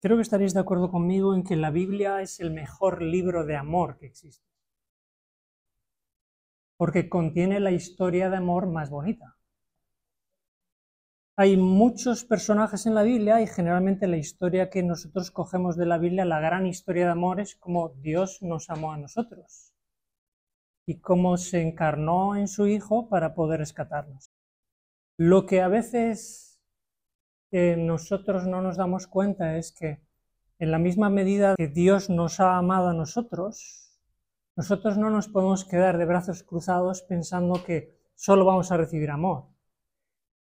Creo que estaréis de acuerdo conmigo en que la Biblia es el mejor libro de amor que existe, porque contiene la historia de amor más bonita. Hay muchos personajes en la Biblia y generalmente la historia que nosotros cogemos de la Biblia, la gran historia de amor, es cómo Dios nos amó a nosotros y cómo se encarnó en su Hijo para poder rescatarnos. Lo que a veces nosotros no nos damos cuenta es que en la misma medida que Dios nos ha amado a nosotros no nos podemos quedar de brazos cruzados pensando que solo vamos a recibir amor.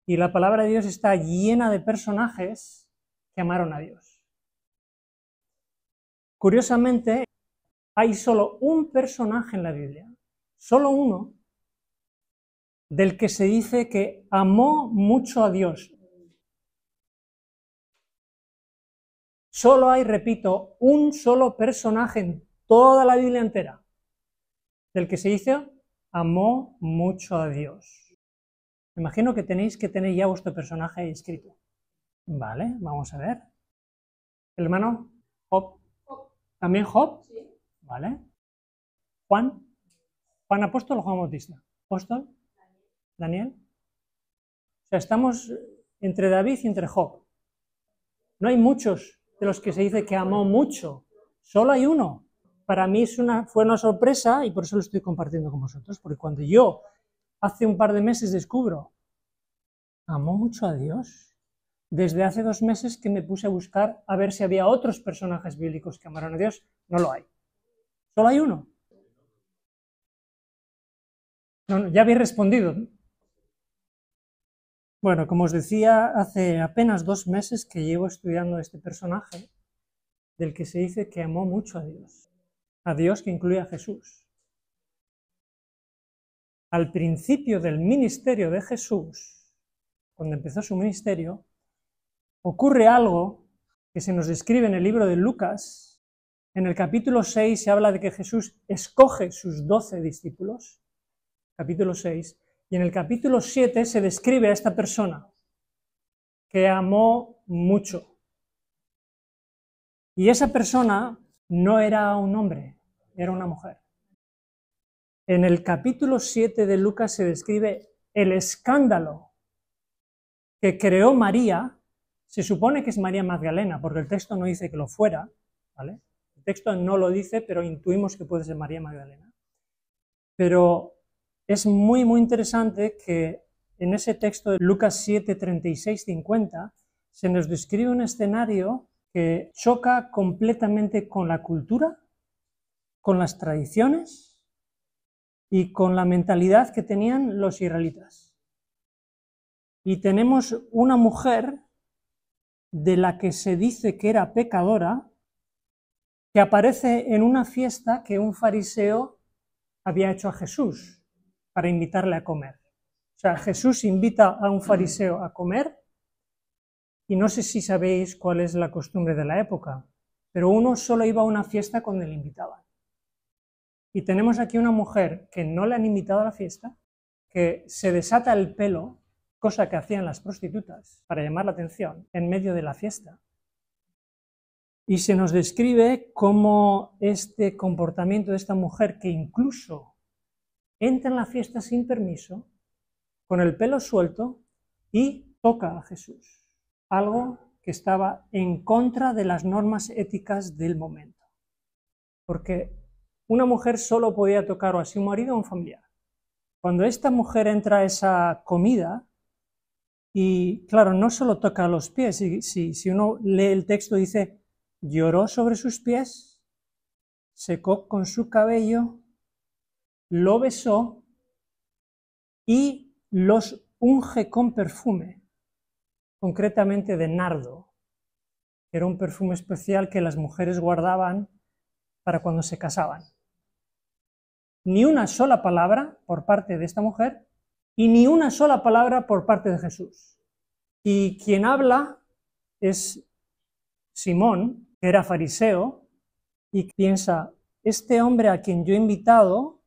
Y la palabra de Dios está llena de personajes que amaron a Dios. Curiosamente, hay solo un personaje en la Biblia, solo uno, del que se dice que amó mucho a Dios. Solo hay, repito, un solo personaje en toda la Biblia entera, del que se dice amó mucho a Dios. Me imagino que tenéis que tener ya vuestro personaje ahí escrito. Vale, vamos a ver. ¿El hermano? Job. ¿También Job? Sí. Vale. ¿Juan? ¿Juan apóstol o Juan Bautista? ¿Apóstol? ¿Daniel? O sea, estamos entre David y entre Job. No hay muchos de los que se dice que amó mucho. Solo hay uno. Para mí fue una sorpresa y por eso lo estoy compartiendo con vosotros, porque cuando yo hace un par de meses descubro, amó mucho a Dios, desde hace 2 meses que me puse a buscar a ver si había otros personajes bíblicos que amaron a Dios, no lo hay. Solo hay uno. No, ya habéis respondido. Bueno, como os decía, hace apenas 2 meses que llevo estudiando este personaje, del que se dice que amó mucho a Dios que incluye a Jesús. Al principio del ministerio de Jesús, cuando empezó su ministerio, ocurre algo que se nos describe en el libro de Lucas. En el capítulo 6 se habla de que Jesús escoge sus 12 discípulos, capítulo 6, y en el capítulo 7 se describe a esta persona que amó mucho. Y esa persona no era un hombre, era una mujer. En el capítulo 7 de Lucas se describe el escándalo que creó María. Se supone que es María Magdalena, porque el texto no dice que lo fuera, ¿vale? El texto no lo dice, pero intuimos que puede ser María Magdalena. Pero es muy, muy interesante que en ese texto de Lucas 7, 36, 50, se nos describe un escenario que choca completamente con la cultura, con las tradiciones y con la mentalidad que tenían los israelitas. Y tenemos una mujer de la que se dice que era pecadora, que aparece en una fiesta que un fariseo había hecho a Jesús para invitarle a comer. O sea, Jesús invita a un fariseo a comer, y no sé si sabéis cuál es la costumbre de la época, pero uno solo iba a una fiesta cuando le invitaban. Y tenemos aquí una mujer que no le han invitado a la fiesta, que se desata el pelo, cosa que hacían las prostitutas para llamar la atención, en medio de la fiesta. Y se nos describe cómo este comportamiento de esta mujer, que incluso entra en la fiesta sin permiso, con el pelo suelto, y toca a Jesús. Algo que estaba en contra de las normas éticas del momento. Porque una mujer solo podía tocar o a su marido o a un familiar. Cuando esta mujer entra a esa comida, y claro, no solo toca los pies, si uno lee el texto dice, lloró sobre sus pies, secó con su cabello, lo besó y los unge con perfume, concretamente de nardo, que era un perfume especial que las mujeres guardaban para cuando se casaban. Ni una sola palabra por parte de esta mujer y ni una sola palabra por parte de Jesús. Y quien habla es Simón, que era fariseo, y piensa, este hombre a quien yo he invitado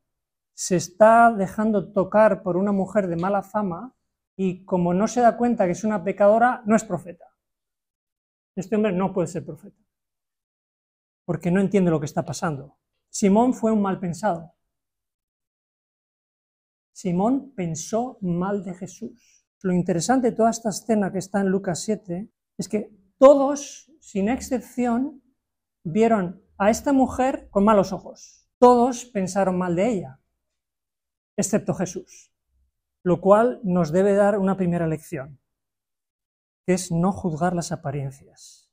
se está dejando tocar por una mujer de mala fama y como no se da cuenta que es una pecadora, no es profeta. Este hombre no puede ser profeta. porque no entiende lo que está pasando. Simón fue un mal pensado. Simón pensó mal de Jesús. Lo interesante de toda esta escena que está en Lucas 7 es que todos, sin excepción, vieron a esta mujer con malos ojos. Todos pensaron mal de ella, excepto Jesús, lo cual nos debe dar una primera lección, que es no juzgar las apariencias.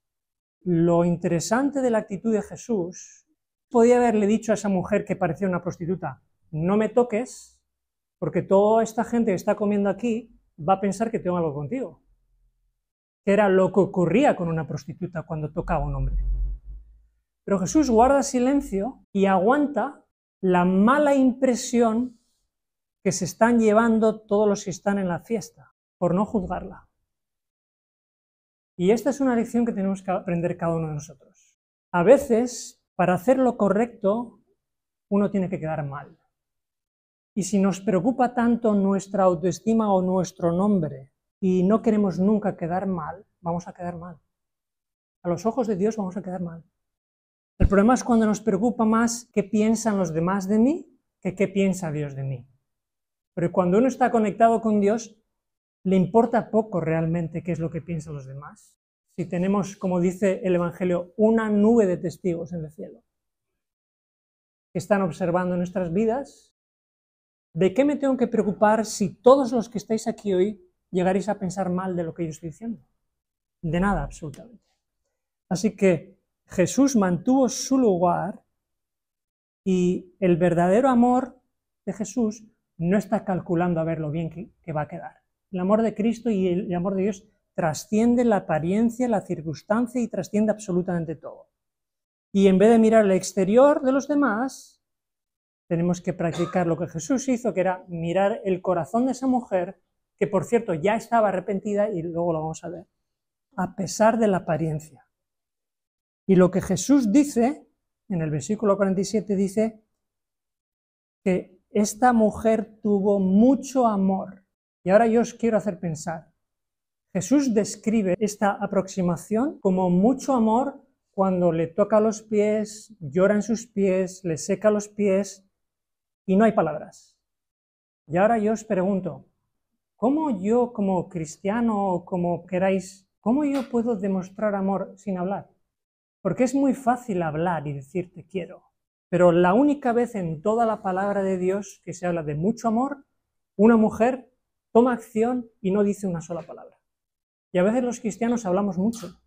Lo interesante de la actitud de Jesús, podía haberle dicho a esa mujer que parecía una prostituta, no me toques, porque toda esta gente que está comiendo aquí va a pensar que tengo algo contigo. Que era lo que ocurría con una prostituta cuando tocaba a un hombre. Pero Jesús guarda silencio y aguanta la mala impresión que se están llevando todos los que están en la fiesta, por no juzgarla. Y esta es una lección que tenemos que aprender cada uno de nosotros. A veces, para hacer lo correcto, uno tiene que quedar mal. Y si nos preocupa tanto nuestra autoestima o nuestro nombre y no queremos nunca quedar mal, vamos a quedar mal. A los ojos de Dios vamos a quedar mal. El problema es cuando nos preocupa más qué piensan los demás de mí que qué piensa Dios de mí. Pero cuando uno está conectado con Dios, le importa poco realmente qué es lo que piensan los demás. Si tenemos, como dice el Evangelio, una nube de testigos en el cielo que están observando nuestras vidas, ¿de qué me tengo que preocupar si todos los que estáis aquí hoy llegaréis a pensar mal de lo que yo estoy diciendo? De nada, absolutamente. Así que Jesús mantuvo su lugar y el verdadero amor de Jesús no está calculando a ver lo bien que va a quedar. El amor de Cristo y el amor de Dios trasciende la apariencia, la circunstancia y trasciende absolutamente todo. Y en vez de mirar el exterior de los demás, tenemos que practicar lo que Jesús hizo, que era mirar el corazón de esa mujer, que por cierto ya estaba arrepentida y luego lo vamos a ver, a pesar de la apariencia. Y lo que Jesús dice, en el versículo 47, dice que esta mujer tuvo mucho amor. Y ahora yo os quiero hacer pensar. Jesús describe esta aproximación como mucho amor cuando le toca los pies, llora en sus pies, le seca los pies y no hay palabras. Y ahora yo os pregunto, ¿cómo yo como cristiano o como queráis, cómo yo puedo demostrar amor sin hablar? Porque es muy fácil hablar y decir te quiero, pero la única vez en toda la palabra de Dios que se habla de mucho amor, una mujer toma acción y no dice una sola palabra. Y a veces los cristianos hablamos mucho,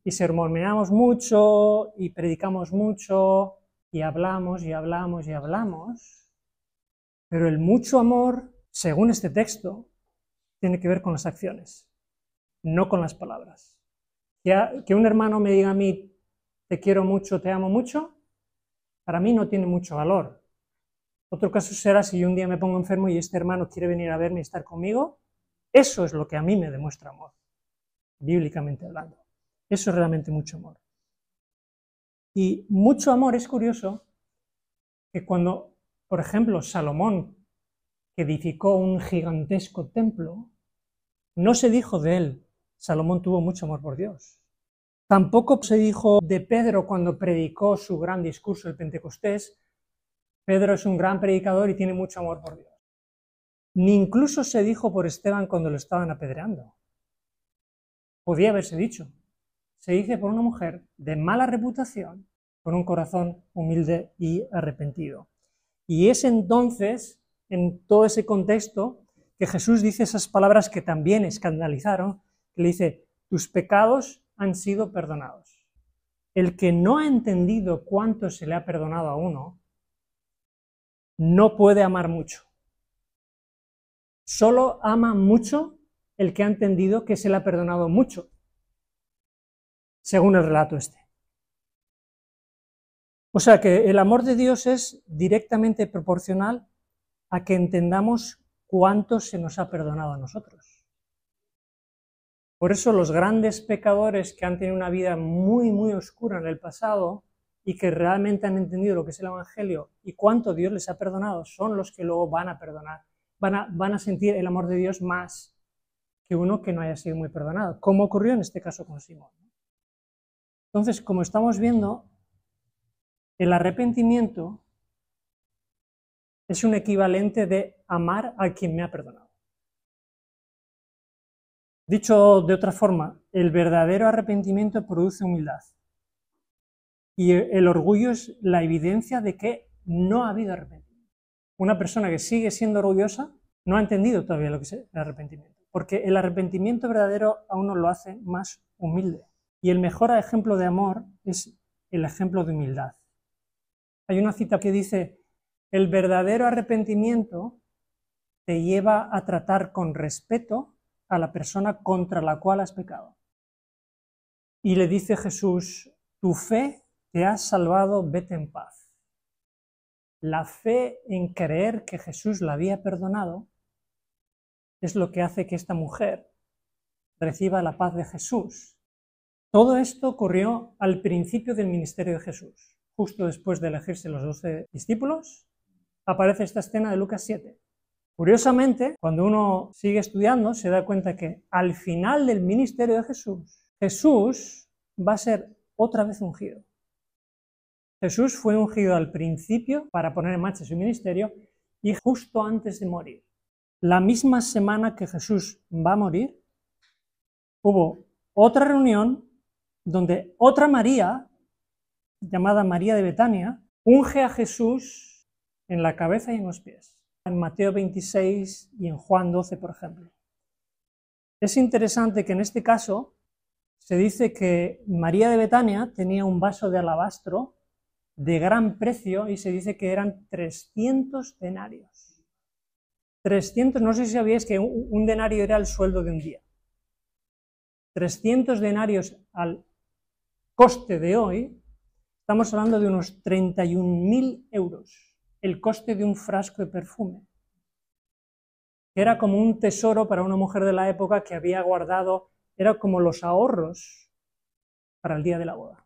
y sermoneamos mucho, y predicamos mucho, y hablamos, y hablamos, y hablamos, pero el mucho amor, según este texto, tiene que ver con las acciones, no con las palabras. Que un hermano me diga a mí, te quiero mucho, te amo mucho, para mí no tiene mucho valor. Otro caso será si yo un día me pongo enfermo y este hermano quiere venir a verme y estar conmigo, eso es lo que a mí me demuestra amor, bíblicamente hablando. Eso es realmente mucho amor. Y mucho amor es curioso que cuando, por ejemplo, Salomón, que edificó un gigantesco templo, no se dijo de él, Salomón tuvo mucho amor por Dios. Tampoco se dijo de Pedro cuando predicó su gran discurso, el Pentecostés, Pedro es un gran predicador y tiene mucho amor por Dios. Ni incluso se dijo por Esteban cuando lo estaban apedreando. Podía haberse dicho. Se dice por una mujer de mala reputación, con un corazón humilde y arrepentido. Y es entonces, en todo ese contexto, que Jesús dice esas palabras que también escandalizaron, que le dice, tus pecados han sido perdonados. El que no ha entendido cuánto se le ha perdonado a uno, no puede amar mucho. Solo ama mucho el que ha entendido que se le ha perdonado mucho, según el relato este. O sea que el amor de Dios es directamente proporcional a que entendamos cuánto se nos ha perdonado a nosotros. Por eso los grandes pecadores que han tenido una vida muy, muy oscura en el pasado y que realmente han entendido lo que es el Evangelio y cuánto Dios les ha perdonado, son los que luego van a perdonar, van a sentir el amor de Dios más que uno que no haya sido muy perdonado, como ocurrió en este caso con Simón. Entonces, como estamos viendo, El arrepentimiento es un equivalente de amar a quien me ha perdonado. Dicho de otra forma, el verdadero arrepentimiento produce humildad. Y el orgullo es la evidencia de que no ha habido arrepentimiento. Una persona que sigue siendo orgullosa no ha entendido todavía lo que es el arrepentimiento, porque el arrepentimiento verdadero a uno lo hace más humilde. Y el mejor ejemplo de amor es el ejemplo de humildad. Hay una cita que dice: el verdadero arrepentimiento te lleva a tratar con respeto a la persona contra la cual has pecado. Y le dice Jesús: tu fe te ha salvado, vete en paz. La fe en creer que Jesús la había perdonado es lo que hace que esta mujer reciba la paz de Jesús. Todo esto ocurrió al principio del ministerio de Jesús. Justo después de elegirse los 12 discípulos, aparece esta escena de Lucas 7. Curiosamente, cuando uno sigue estudiando, se da cuenta que al final del ministerio de Jesús, Jesús va a ser otra vez ungido. Jesús fue ungido al principio para poner en marcha su ministerio y justo antes de morir. La misma semana que Jesús va a morir, hubo otra reunión donde otra María, llamada María de Betania, unge a Jesús en la cabeza y en los pies. En Mateo 26 y en Juan 12, por ejemplo. Es interesante que en este caso se dice que María de Betania tenía un vaso de alabastro de gran precio y se dice que eran 300 denarios. 300, no sé si sabíais que un denario era el sueldo de un día. 300 denarios al coste de hoy, estamos hablando de unos 31.000 euros, el coste de un frasco de perfume. Era como un tesoro para una mujer de la época que había guardado, era como los ahorros para el día de la boda.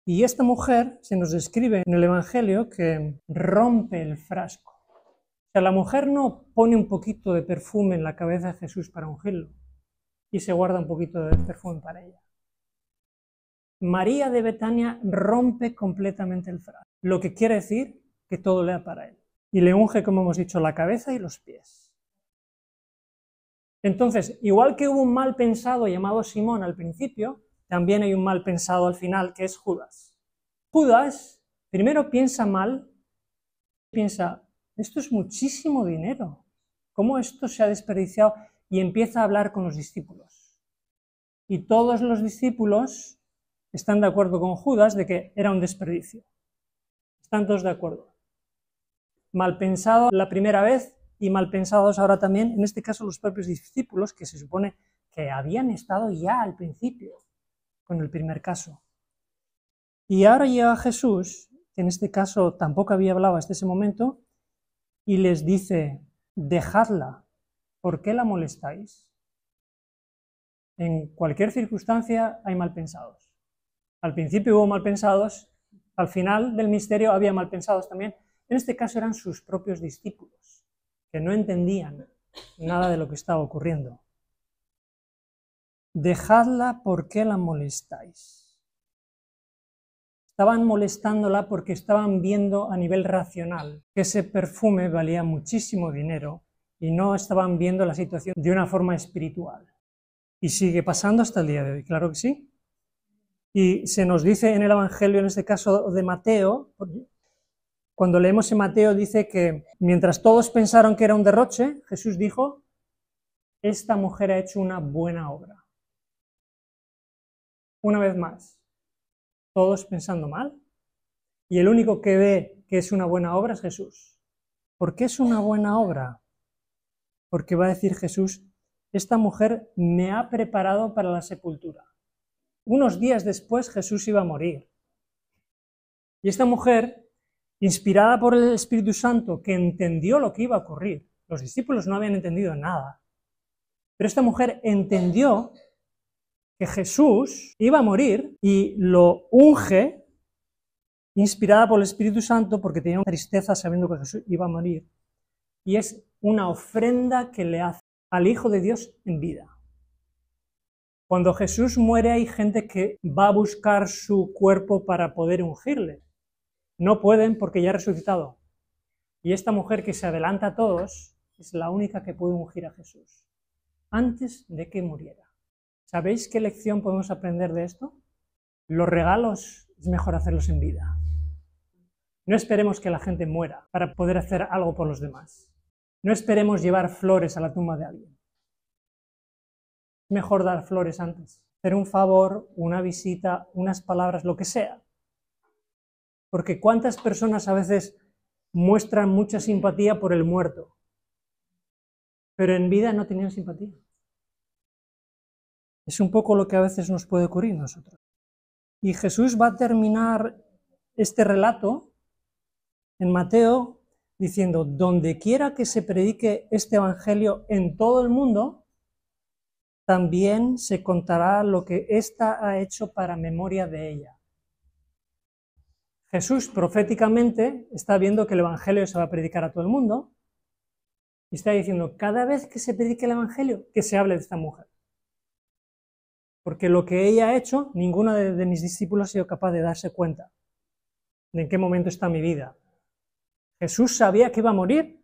Y esta mujer se nos describe en el Evangelio que rompe el frasco. O sea, la mujer no pone un poquito de perfume en la cabeza de Jesús para ungirlo y se guarda un poquito de perfume para ella. María de Betania rompe completamente el frasco, lo que quiere decir que todo le da para él. Y le unge, como hemos dicho, la cabeza y los pies. Entonces, igual que hubo un mal pensado llamado Simón al principio, también hay un mal pensado al final, que es Judas. Judas primero piensa mal, piensa, esto es muchísimo dinero, ¿cómo esto se ha desperdiciado? Y empieza a hablar con los discípulos. Y todos los discípulos están de acuerdo con Judas de que era un desperdicio. Están todos de acuerdo. Mal pensado la primera vez y mal pensados ahora también, en este caso los propios discípulos, que se supone que habían estado ya al principio con el primer caso. Y ahora llega Jesús, que en este caso tampoco había hablado hasta ese momento, y les dice, dejadla, ¿por qué la molestáis? En cualquier circunstancia hay malpensados. Al principio hubo malpensados, al final del misterio había malpensados también. En este caso eran sus propios discípulos, que no entendían nada de lo que estaba ocurriendo. Dejadla, ¿por qué la molestáis? Estaban molestándola porque estaban viendo a nivel racional que ese perfume valía muchísimo dinero y no estaban viendo la situación de una forma espiritual. Y sigue pasando hasta el día de hoy, claro que sí. Y se nos dice en el Evangelio, en este caso de Mateo, cuando leemos en Mateo dice que mientras todos pensaron que era un derroche, Jesús dijo, esta mujer ha hecho una buena obra. Una vez más, todos pensando mal, y el único que ve que es una buena obra es Jesús. ¿Por qué es una buena obra? Porque va a decir Jesús, esta mujer me ha preparado para la sepultura. Unos días después Jesús iba a morir. Y esta mujer, inspirada por el Espíritu Santo, que entendió lo que iba a ocurrir, los discípulos no habían entendido nada, pero esta mujer entendió que Jesús iba a morir y lo unge, inspirada por el Espíritu Santo, porque tenía una tristeza sabiendo que Jesús iba a morir, y es una ofrenda que le hace al Hijo de Dios en vida. Cuando Jesús muere hay gente que va a buscar su cuerpo para poder ungirle, No pueden porque ya ha resucitado. Y esta mujer que se adelanta a todos es la única que puede ungir a Jesús antes de que muriera. ¿Sabéis qué lección podemos aprender de esto? Los regalos es mejor hacerlos en vida. No esperemos que la gente muera para poder hacer algo por los demás. No esperemos llevar flores a la tumba de alguien. Es mejor dar flores antes. Hacer un favor, una visita, unas palabras, lo que sea. Porque cuántas personas a veces muestran mucha simpatía por el muerto, pero en vida no tenían simpatía. Es un poco lo que a veces nos puede ocurrir a nosotros. Y Jesús va a terminar este relato en Mateo diciendo, donde quiera que se predique este evangelio en todo el mundo, también se contará lo que ésta ha hecho para memoria de ella. Jesús proféticamente está viendo que el evangelio se va a predicar a todo el mundo y está diciendo, cada vez que se predique el evangelio, que se hable de esta mujer. Porque lo que ella ha hecho, ninguno de mis discípulos ha sido capaz de darse cuenta de en qué momento está mi vida. Jesús sabía que iba a morir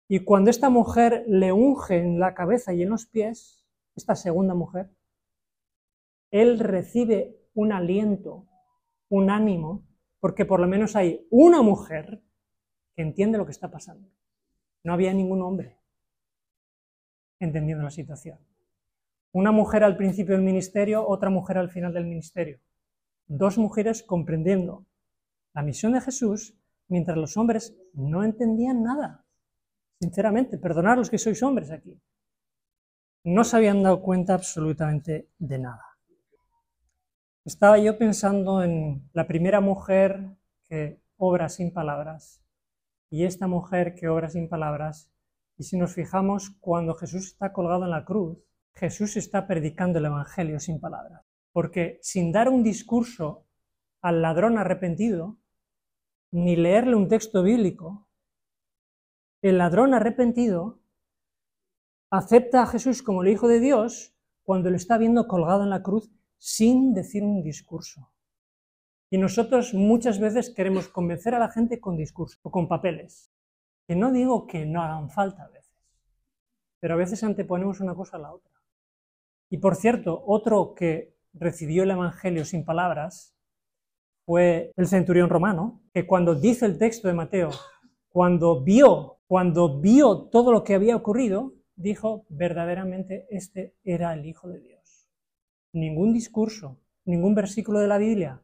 y cuando esta mujer le unge en la cabeza y en los pies, esta segunda mujer, él recibe un aliento, un ánimo, porque por lo menos hay una mujer que entiende lo que está pasando. No había ningún hombre entendiendo la situación. Una mujer al principio del ministerio, otra mujer al final del ministerio. Dos mujeres comprendiendo la misión de Jesús, mientras los hombres no entendían nada. Sinceramente, perdonad los que sois hombres aquí. No se habían dado cuenta absolutamente de nada. Estaba yo pensando en la primera mujer que obra sin palabras y esta mujer que obra sin palabras. Y si nos fijamos, cuando Jesús está colgado en la cruz, Jesús está predicando el evangelio sin palabras. Porque sin dar un discurso al ladrón arrepentido, ni leerle un texto bíblico, el ladrón arrepentido acepta a Jesús como el Hijo de Dios cuando lo está viendo colgado en la cruz sin decir un discurso. Y nosotros muchas veces queremos convencer a la gente con discursos o con papeles. Que no digo que no hagan falta a veces, pero a veces anteponemos una cosa a la otra. Y por cierto, otro que recibió el Evangelio sin palabras fue el centurión romano, que cuando dice el texto de Mateo, cuando vio todo lo que había ocurrido, dijo, verdaderamente este era el Hijo de Dios. Ningún discurso, ningún versículo de la Biblia.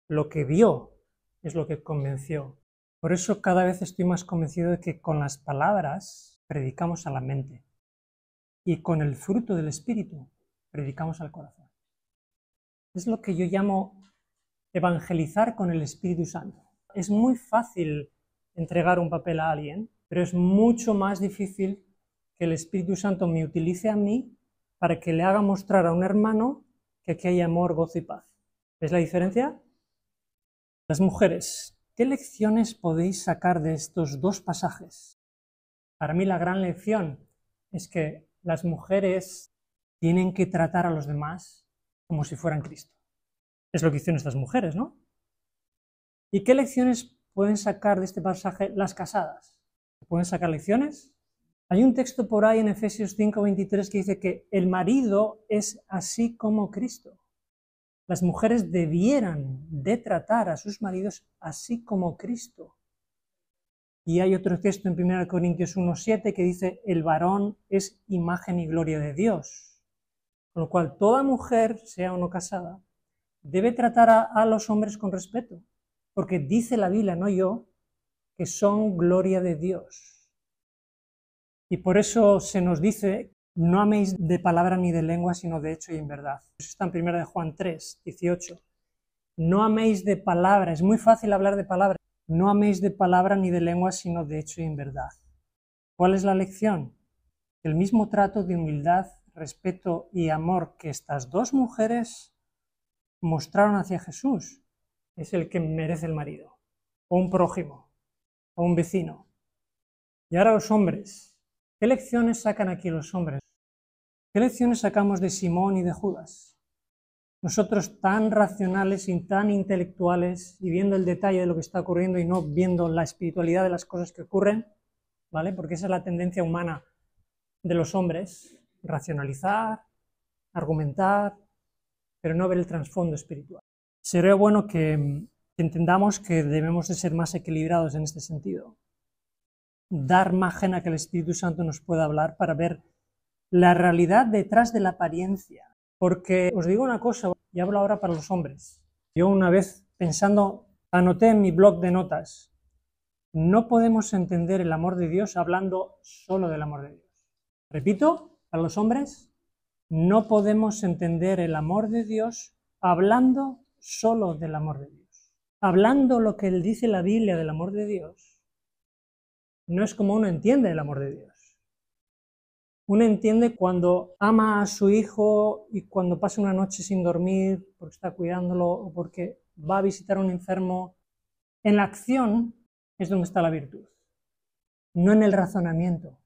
Lo que vio es lo que convenció. Por eso cada vez estoy más convencido de que con las palabras predicamos a la mente y con el fruto del Espíritu predicamos al corazón. Es lo que yo llamo evangelizar con el Espíritu Santo. Es muy fácil entregar un papel a alguien, pero es mucho más difícil que el Espíritu Santo me utilice a mí para que le haga mostrar a un hermano que aquí hay amor, gozo y paz. ¿Ves la diferencia? Las mujeres, ¿qué lecciones podéis sacar de estos dos pasajes? Para mí la gran lección es que las mujeres tienen que tratar a los demás como si fueran Cristo. Es lo que hicieron estas mujeres, ¿no? ¿Y qué lecciones pueden sacar de este pasaje las casadas? ¿Pueden sacar lecciones? Hay un texto por ahí en Efesios 5:23 que dice que el marido es así como Cristo. Las mujeres debieran de tratar a sus maridos así como Cristo. Y hay otro texto en 1 Corintios 1:7 que dice, el varón es imagen y gloria de Dios. Con lo cual, toda mujer, sea o no casada, debe tratar a los hombres con respeto. Porque dice la Biblia, no yo, que son gloria de Dios. Y por eso se nos dice, no améis de palabra ni de lengua, sino de hecho y en verdad. Eso está en 1 Juan 3:18. No améis de palabra, es muy fácil hablar de palabra. No améis de palabra ni de lengua, sino de hecho y en verdad. ¿Cuál es la lección? El mismo trato de humildad, respeto y amor que estas dos mujeres mostraron hacia Jesús es el que merece el marido, o un prójimo, o un vecino. Y ahora los hombres. ¿Qué lecciones sacan aquí los hombres? ¿Qué lecciones sacamos de Simón y de Judas? Nosotros tan racionales y tan intelectuales y viendo el detalle de lo que está ocurriendo y no viendo la espiritualidad de las cosas que ocurren, ¿vale? Porque esa es la tendencia humana de los hombres, racionalizar, argumentar, pero no ver el trasfondo espiritual. Sería bueno que entendamos que debemos de ser más equilibrados en este sentido. Dar margen a que el Espíritu Santo nos pueda hablar para ver la realidad detrás de la apariencia. Porque os digo una cosa, y hablo ahora para los hombres. Yo una vez pensando, anoté en mi blog de notas, no podemos entender el amor de Dios hablando solo del amor de Dios. Repito, para los hombres, no podemos entender el amor de Dios hablando solo del amor de Dios. Hablando lo que dice la Biblia del amor de Dios, no es como uno entiende el amor de Dios. Uno entiende cuando ama a su hijo y cuando pasa una noche sin dormir porque está cuidándolo o porque va a visitar a un enfermo. En la acción es donde está la virtud, no en el razonamiento.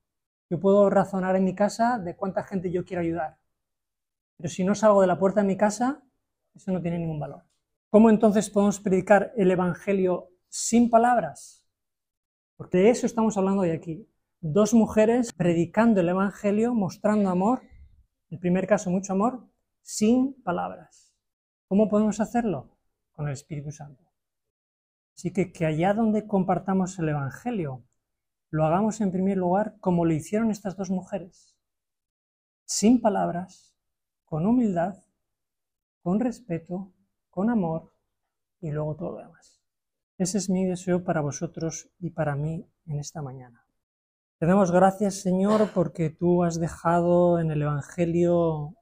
Yo puedo razonar en mi casa de cuánta gente yo quiero ayudar, pero si no salgo de la puerta de mi casa, eso no tiene ningún valor. ¿Cómo entonces podemos predicar el Evangelio sin palabras? Porque de eso estamos hablando hoy aquí. Dos mujeres predicando el Evangelio, mostrando amor, en el primer caso mucho amor, sin palabras. ¿Cómo podemos hacerlo? Con el Espíritu Santo. Así que allá donde compartamos el Evangelio, lo hagamos en primer lugar como lo hicieron estas dos mujeres, sin palabras, con humildad, con respeto, con amor y luego todo lo demás. Ese es mi deseo para vosotros y para mí en esta mañana. Te damos gracias, Señor, porque tú has dejado en el Evangelio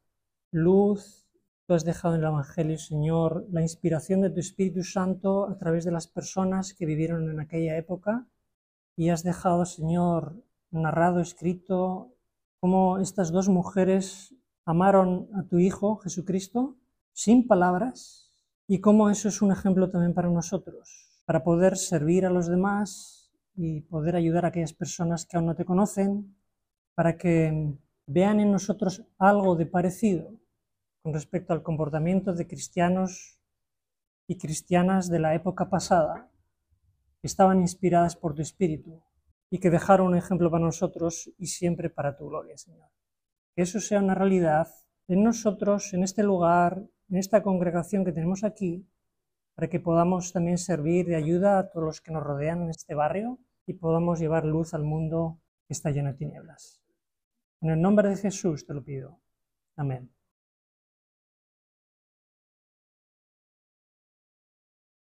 luz, tú has dejado en el Evangelio, Señor, la inspiración de tu Espíritu Santo a través de las personas que vivieron en aquella época y has dejado, Señor, narrado, escrito, cómo estas dos mujeres amaron a tu Hijo, Jesucristo, sin palabras, y cómo eso es un ejemplo también para nosotros, para poder servir a los demás y poder ayudar a aquellas personas que aún no te conocen, para que vean en nosotros algo de parecido con respecto al comportamiento de cristianos y cristianas de la época pasada, que estaban inspiradas por tu Espíritu y que dejaron un ejemplo para nosotros y siempre para tu gloria, Señor. Que eso sea una realidad en nosotros, en este lugar, en esta congregación que tenemos aquí, para que podamos también servir de ayuda a todos los que nos rodean en este barrio y podamos llevar luz al mundo que está lleno de tinieblas. En el nombre de Jesús te lo pido. Amén.